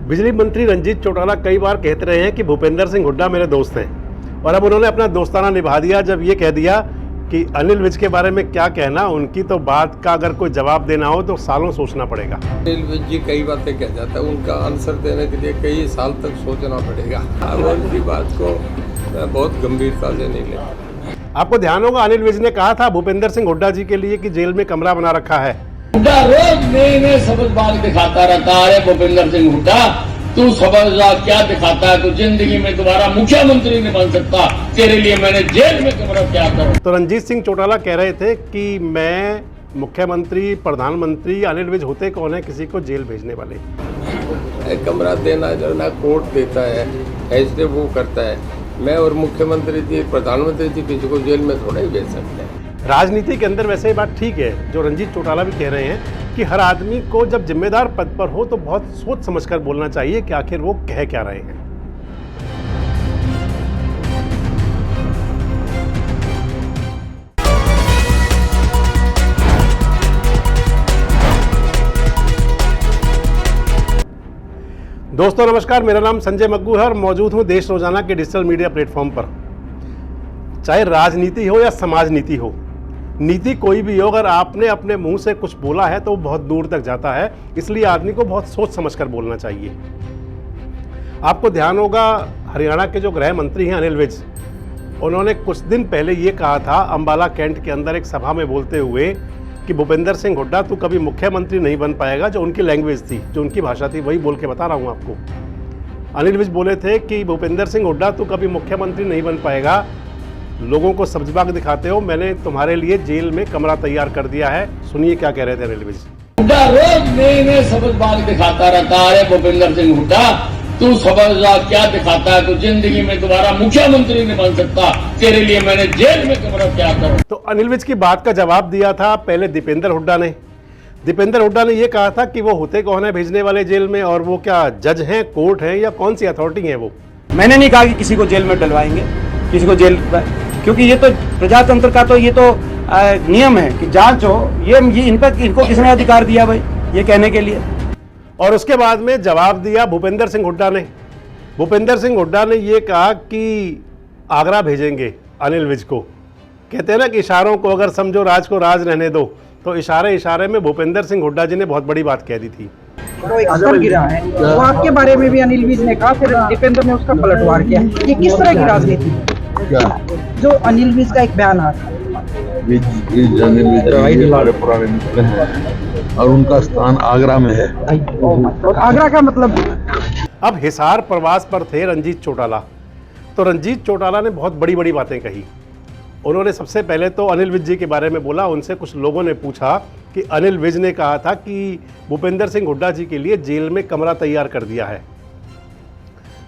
बिजली मंत्री रंजीत चौटाला कई बार कहते रहे हैं कि भूपेंद्र सिंह हुड्डा मेरे दोस्त हैं और अब उन्होंने अपना दोस्ताना निभा दिया जब ये कह दिया कि अनिल विज के बारे में क्या कहना, उनकी तो बात का अगर कोई जवाब देना हो तो सालों सोचना पड़ेगा। अनिल विज जी कई बातें कह जाता है, उनका आंसर देने के लिए कई साल तक सोचना पड़ेगा। अब उनकी बात को मैं बहुत गंभीरता से नहीं लेता। आपको ध्यान होगा अनिल विज ने कहा था भूपेंद्र सिंह हुड्डा जी के लिए कि जेल में कमरा बना रखा है। हुड्डा रोज नए नए सबकबाग दिखाता रहता है। भूपेंद्र सिंह हुड्डा, तू सबकबाग क्या दिखाता है? तू जिंदगी में दोबारा मुख्यमंत्री नहीं बन सकता। तेरे लिए मैंने जेल में कमरा क्या करूं? तो रंजीत सिंह चौटाला कह रहे थे कि मैं मुख्यमंत्री, प्रधानमंत्री, अनिल विज होते कौन है किसी को जेल भेजने वाले। कमरा देना जो ना कोर्ट देता है, ऐसे वो करता है। मैं और मुख्यमंत्री जी, प्रधानमंत्री जी किसी को जेल में थोड़ा ही भेज सकते हैं। राजनीति के अंदर वैसे ही बात ठीक है जो रंजीत चौटाला भी कह रहे हैं कि हर आदमी को जब जिम्मेदार पद पर हो तो बहुत सोच समझकर बोलना चाहिए कि आखिर वो कह क्या रहे हैं। दोस्तों नमस्कार, मेरा नाम संजय मग्गू है और मौजूद हूं देश रोजाना के डिजिटल मीडिया प्लेटफॉर्म पर। चाहे राजनीति हो या समाज नीति हो, नीति कोई भी हो, अगर आपने अपने मुंह से कुछ बोला है तो वो बहुत दूर तक जाता है। इसलिए आदमी को बहुत सोच समझकर बोलना चाहिए। आपको ध्यान होगा हरियाणा के जो गृह मंत्री हैं अनिल विज, उन्होंने कुछ दिन पहले ये कहा था अंबाला कैंट के अंदर एक सभा में बोलते हुए कि भूपेंद्र सिंह हुड्डा तू कभी मुख्यमंत्री नहीं बन पाएगा। जो उनकी लैंग्वेज थी, जो उनकी भाषा थी, वही बोल के बता रहा हूँ आपको। अनिल विज बोले थे कि भूपेंद्र सिंह हुड्डा तू कभी मुख्यमंत्री नहीं बन पाएगा, लोगों को सबकबाग दिखाते हो, मैंने तुम्हारे लिए जेल में कमरा तैयार कर दिया है। सुनिए क्या कह रहे थे अनिल विज। हुड्डा रोज नए नए सबकबाग दिखाता रहता है। भूपेंद्र सिंह हुड्डा, तू सबकबाग क्या दिखाता है? तू जिंदगी में दोबारा मुख्यमंत्री नहीं बन सकता। तेरे लिए मैंने जेल में कमरा क्या करूं? तो अनिल विज की बात का जवाब दिया था पहले दीपेंद्र हुड्डा ने। दीपेंद्र हुड्डा ने यह कहा था कि वो होते कौन है भेजने वाले जेल में, और वो क्या जज हैं, कोर्ट हैं, या कौन सी अथॉरिटी है वो। मैंने नहीं कहा कि किसी को जेल में डलवाएंगे, किसी को जेल, क्योंकि ये तो प्रजातंत्र का तो ये तो नियम है कि जांच हो। ये इनको किसने अधिकार दिया भाई ये कहने के लिए? और उसके बाद में जवाब दिया भूपेंद्र सिंह हुड्डा ने। भूपेंद्र सिंह हुड्डा ने ये कहा कि आगरा भेजेंगे अनिल विज को। कहते हैं ना कि इशारों को अगर समझो राज को राज रहने दो, तो इशारे इशारे में भूपेंद्र सिंह हुड्डा जी ने बहुत बड़ी बात कह दी थी। वो एक स्तर गिरा है, वो आपके बारे में भी अनिल विज ने कहा, फिर दीपेंद्र ने उसका पलटवार किया। ये किस तरह की राजनीति क्या जो अनिल विज का एक बयान आता है? हमारे पुराने मित्र हैं और उनका स्थान आगरा में है। और आगरा का मतलब अब हिसार प्रवास पर थे रंजीत चौटाला, तो रंजीत चौटाला ने बहुत बड़ी बड़ी बातें कही। उन्होंने सबसे पहले तो अनिल विज जी के बारे में बोला। उनसे कुछ लोगों ने पूछा कि अनिल विज ने कहा था कि भूपेंद्र सिंह हुड्डा जी के लिए जेल में कमरा तैयार कर दिया है।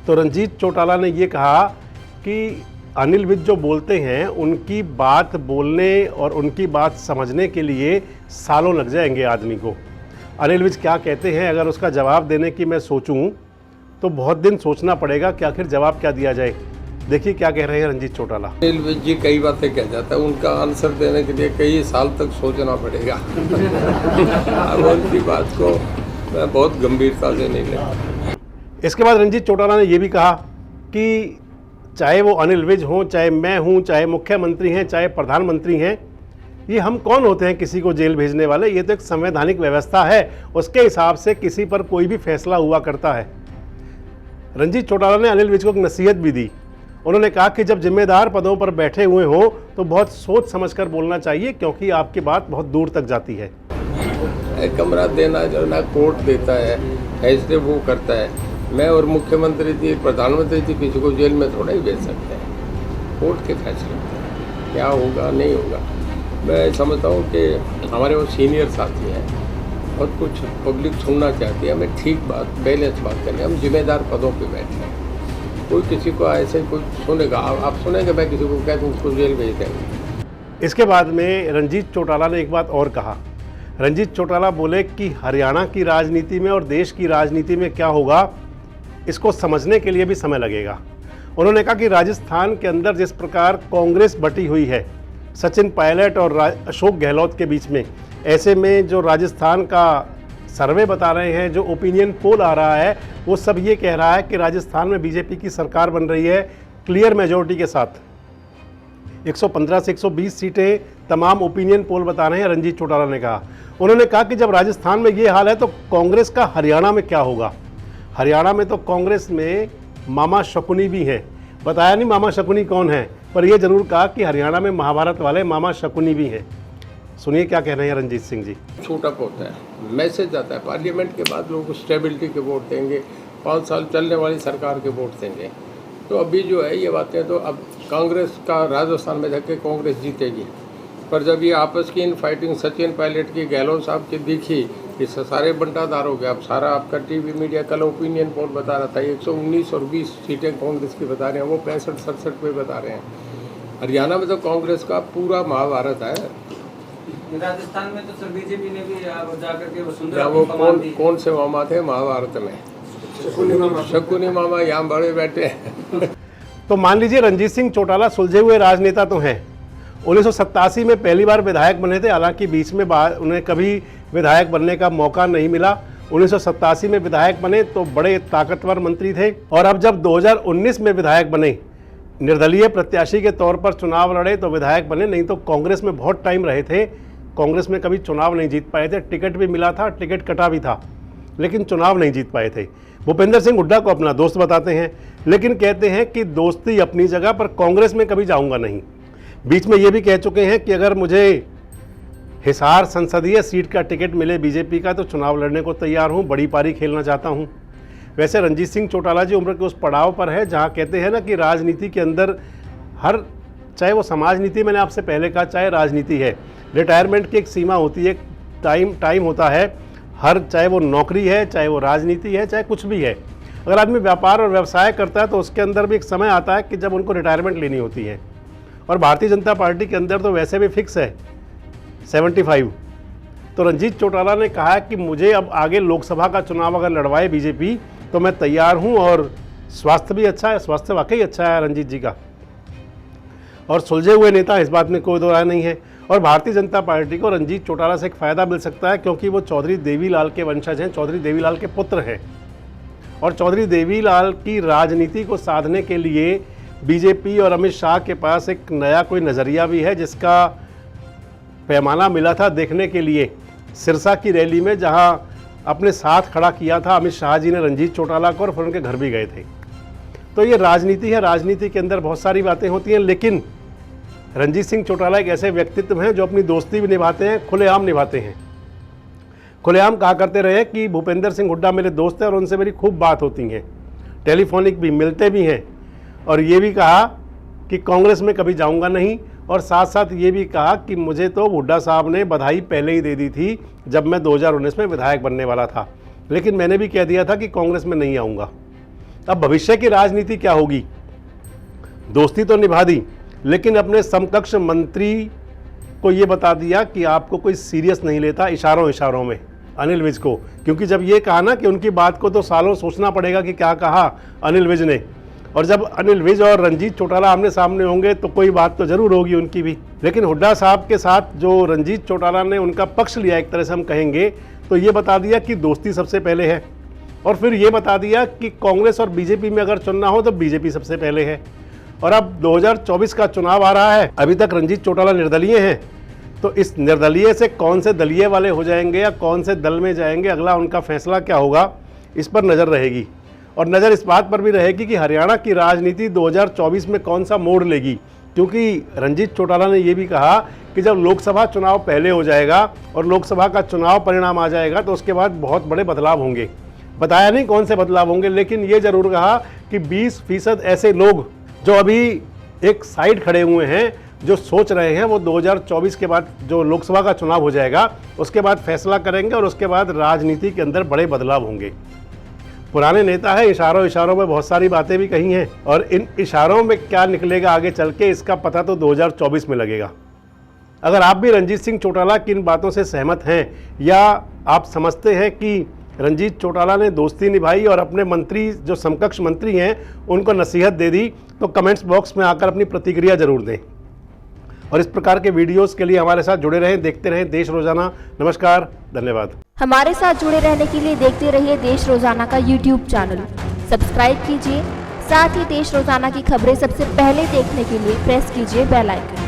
तो रंजीत चौटाला ने ये कहा कि अनिल विज जो बोलते हैं उनकी बात बोलने और उनकी बात समझने के लिए सालों लग जाएंगे आदमी को। अनिल विज क्या कहते हैं अगर उसका जवाब देने की मैं सोचूं तो बहुत दिन सोचना पड़ेगा कि आखिर जवाब क्या दिया जाए। देखिए क्या कह रहे हैं रंजीत चौटाला। अनिल विज जी कई बातें कह जाता है, उनका आंसर देने के लिए कई साल तक सोचना पड़ेगा। अब उनकी बात को मैं बहुत गंभीरता से नहीं लेता। इसके बाद रंजीत चौटाला ने यह भी कहा कि चाहे वो अनिल विज हों, चाहे मैं हूं, चाहे मुख्यमंत्री हैं, चाहे प्रधानमंत्री हैं, ये हम कौन होते हैं किसी को जेल भेजने वाले। ये तो एक संवैधानिक व्यवस्था है, उसके हिसाब से किसी पर कोई भी फैसला हुआ करता है। रंजीत चौटाला ने अनिल विज को एक नसीहत भी दी। उन्होंने कहा कि जब जिम्मेदार पदों पर बैठे हुए हो तो बहुत सोच समझकर बोलना चाहिए, क्योंकि आपकी बात बहुत दूर तक जाती है। कमरा देना जो ना कोर्ट देता है, ऐसे वो करता है। मैं और मुख्यमंत्री जी, प्रधानमंत्री जी किसी को जेल में थोड़ा ही भेज सकते हैं। कोर्ट के फैसले क्या होगा नहीं होगा। मैं समझता हूँ कि हमारे वो सीनियर साथी हैं, बहुत कुछ पब्लिक सुनना चाहती है, हमें ठीक बात, बैलेंस बात करनी। हम जिम्मेदार पदों पे बैठे हैं, कोई किसी को ऐसे कुछ सुनेगा, आप सुनेंगे मैं किसी को कह दूँ उसको जेल भेज देंगे। इसके बाद में रंजीत चौटाला ने एक बात और कहा। रंजीत चौटाला बोले कि हरियाणा की राजनीति में और देश की राजनीति में क्या होगा इसको समझने के लिए भी समय लगेगा। उन्होंने कहा कि राजस्थान के अंदर जिस प्रकार कांग्रेस बटी हुई है सचिन पायलट और अशोक गहलोत के बीच में, ऐसे में जो राजस्थान का सर्वे बता रहे हैं, जो ओपिनियन पोल आ रहा है, वो सब ये कह रहा है कि राजस्थान में बीजेपी की सरकार बन रही है क्लियर मेजॉरिटी के साथ। 115 से 120 सीटें तमाम ओपिनियन पोल बता रहे हैं, रंजीत चौटाला ने कहा। उन्होंने कहा कि जब राजस्थान में ये हाल है तो कांग्रेस का हरियाणा में क्या होगा। हरियाणा में तो कांग्रेस में मामा शकुनी भी हैं। बताया नहीं मामा शकुनी कौन है, पर यह जरूर कहा कि हरियाणा में महाभारत वाले मामा शकुनी भी हैं। सुनिए क्या कह रहे हैं रंजीत सिंह जी। छोटा होता है, मैसेज आता है, पार्लियामेंट के बाद लोग स्टेबिलिटी के वोट देंगे, 5 साल चलने वाली सरकार के वोट देंगे। तो अभी जो है ये बातें, तो अब कांग्रेस का राजस्थान में जाके कांग्रेस जीतेगी। पर जब ये आपस की इन फाइटिंग सचिन पायलट की, गहलोत साहब की दिखी, इस सारे बंटाधार हो गया। अब सारा आपका टीवी मीडिया कल ओपिनियन पोल बता रहा था 119 और 20 सीटें कांग्रेस की बता रहे हैं, वो 65-67 पे बता रहे हैं। हरियाणा में तो कांग्रेस का पूरा महाभारत है। राजस्थान में तो सर बीजेपी ने भी जाकर के वो कौन से मामा थे महाभारत में? शकुनी मामा यहाँ बड़े बैठे हैं। तो मान लीजिए रंजीत सिंह चौटाला सुलझे हुए राजनेता तो हैं। 1987 में पहली बार विधायक बने थे, हालांकि बीच में उन्हें कभी विधायक बनने का मौका नहीं मिला। 1987 में विधायक बने तो बड़े ताकतवर मंत्री थे, और अब जब 2019 में विधायक बने, निर्दलीय प्रत्याशी के तौर पर चुनाव लड़े तो विधायक बने। नहीं तो कांग्रेस में बहुत टाइम रहे थे, कांग्रेस में कभी चुनाव नहीं जीत पाए थे। टिकट भी मिला था, टिकट कटा भी था, लेकिन चुनाव नहीं जीत पाए थे। भूपेंद्र सिंह हुड्डा को अपना दोस्त बताते हैं, लेकिन कहते हैं कि दोस्ती अपनी जगह पर कांग्रेस में कभी जाऊंगा नहीं। बीच में ये भी कह चुके हैं कि अगर मुझे हिसार संसदीय सीट का टिकट मिले बीजेपी का तो चुनाव लड़ने को तैयार हूं, बड़ी पारी खेलना चाहता हूं। वैसे रंजीत सिंह चौटाला जी उम्र के उस पड़ाव पर है जहां कहते हैं ना कि राजनीति के अंदर हर, चाहे वो समाज नीति, मैंने आपसे पहले कहा, चाहे राजनीति है, रिटायरमेंट की एक सीमा होती है, टाइम होता है हर, चाहे वो नौकरी है, चाहे वो राजनीति है, चाहे कुछ भी है। अगर आदमी व्यापार और व्यवसाय करता है तो उसके अंदर भी एक समय आता है कि जब उनको रिटायरमेंट लेनी होती है। और भारतीय जनता पार्टी के अंदर तो वैसे भी फिक्स है 75। तो रंजीत चौटाला ने कहा कि मुझे अब आगे लोकसभा का चुनाव अगर लड़वाए बीजेपी तो मैं तैयार हूं, और स्वास्थ्य भी अच्छा है, स्वास्थ्य वाकई अच्छा है रंजीत जी का, और सुलझे हुए नेता, इस बात में कोई दो राय नहीं है। और भारतीय जनता पार्टी को रंजीत चौटाला से एक फ़ायदा मिल सकता है, क्योंकि वो चौधरी देवीलाल के वंशज हैं, चौधरी देवीलाल के पुत्र हैं, और चौधरी देवीलाल की राजनीति को साधने के लिए बीजेपी और अमित शाह के पास एक नया कोई नज़रिया भी है, जिसका पैमाना मिला था देखने के लिए सिरसा की रैली में, जहां अपने साथ खड़ा किया था अमित शाह जी ने रंजीत चौटाला को, और फिर उनके घर भी गए थे। तो ये राजनीति है, राजनीति के अंदर बहुत सारी बातें होती हैं, लेकिन रंजीत सिंह चौटाला एक ऐसे व्यक्तित्व हैं जो अपनी दोस्ती भी निभाते हैं, खुलेआम निभाते हैं। खुलेआम कहा करते रहे कि भूपेंद्र सिंह हुड्डा मेरे दोस्त हैं और उनसे मेरी खूब बात होती है, टेलीफोनिक भी, मिलते भी हैं। और ये भी कहा कि कांग्रेस में कभी जाऊंगा नहीं, और साथ साथ ये भी कहा कि मुझे तो हुड्डा साहब ने बधाई पहले ही दे दी थी जब मैं 2019 में विधायक बनने वाला था, लेकिन मैंने भी कह दिया था कि कांग्रेस में नहीं आऊँगा। अब भविष्य की राजनीति क्या होगी? दोस्ती तो निभा दी, लेकिन अपने समकक्ष मंत्री को ये बता दिया कि आपको कोई सीरियस नहीं लेता, इशारों में, अनिल विज को। क्योंकि जब ये कहा ना कि उनकी बात को तो सालों सोचना पड़ेगा कि क्या कहा अनिल विज ने, और जब अनिल विज और रंजीत चौटाला आमने सामने होंगे तो कोई बात तो जरूर होगी उनकी भी। लेकिन हुड्डा साहब के साथ जो रंजीत चौटाला ने उनका पक्ष लिया, एक तरह से हम कहेंगे, तो ये बता दिया कि दोस्ती सबसे पहले है, और फिर ये बता दिया कि कांग्रेस और बीजेपी में अगर चुनना हो तो बीजेपी सबसे पहले है। और अब 2024 का चुनाव आ रहा है, अभी तक रंजीत चौटाला निर्दलीय हैं, तो इस निर्दलीय से कौन से दलीय वाले हो जाएंगे या कौन से दल में जाएंगे, अगला उनका फैसला क्या होगा, इस पर नज़र रहेगी। और नज़र इस बात पर भी रहेगी कि हरियाणा की राजनीति 2024 में कौन सा मोड़ लेगी, क्योंकि रंजीत चौटाला ने यह भी कहा कि जब लोकसभा चुनाव पहले हो जाएगा और लोकसभा का चुनाव परिणाम आ जाएगा तो उसके बाद बहुत बड़े बदलाव होंगे। बताया नहीं कौन से बदलाव होंगे, लेकिन ये जरूर कहा कि 20% ऐसे लोग जो अभी एक साइड खड़े हुए हैं, जो सोच रहे हैं, वो 2024 के बाद जो लोकसभा का चुनाव हो जाएगा उसके बाद फैसला करेंगे, और उसके बाद राजनीति के अंदर बड़े बदलाव होंगे। पुराने नेता है, इशारों में बहुत सारी बातें भी कही हैं, और इन इशारों में क्या निकलेगा आगे चल के, इसका पता तो 2024 में लगेगा। अगर आप भी रंजीत सिंह चौटाला की इन बातों से सहमत हैं, या आप समझते हैं कि रंजीत चौटाला ने दोस्ती निभाई और अपने मंत्री, जो समकक्ष मंत्री हैं, उनको नसीहत दे दी, तो कमेंट्स बॉक्स में आकर अपनी प्रतिक्रिया जरूर दें। और इस प्रकार के वीडियोस के लिए हमारे साथ जुड़े रहें, देखते रहें देश रोजाना। नमस्कार, धन्यवाद। हमारे साथ जुड़े रहने के लिए देखते रहिए देश रोजाना का यूट्यूब चैनल। सब्सक्राइब कीजिए, साथ ही देश रोजाना की खबरें सबसे पहले देखने के लिए प्रेस कीजिए बेल आइकन।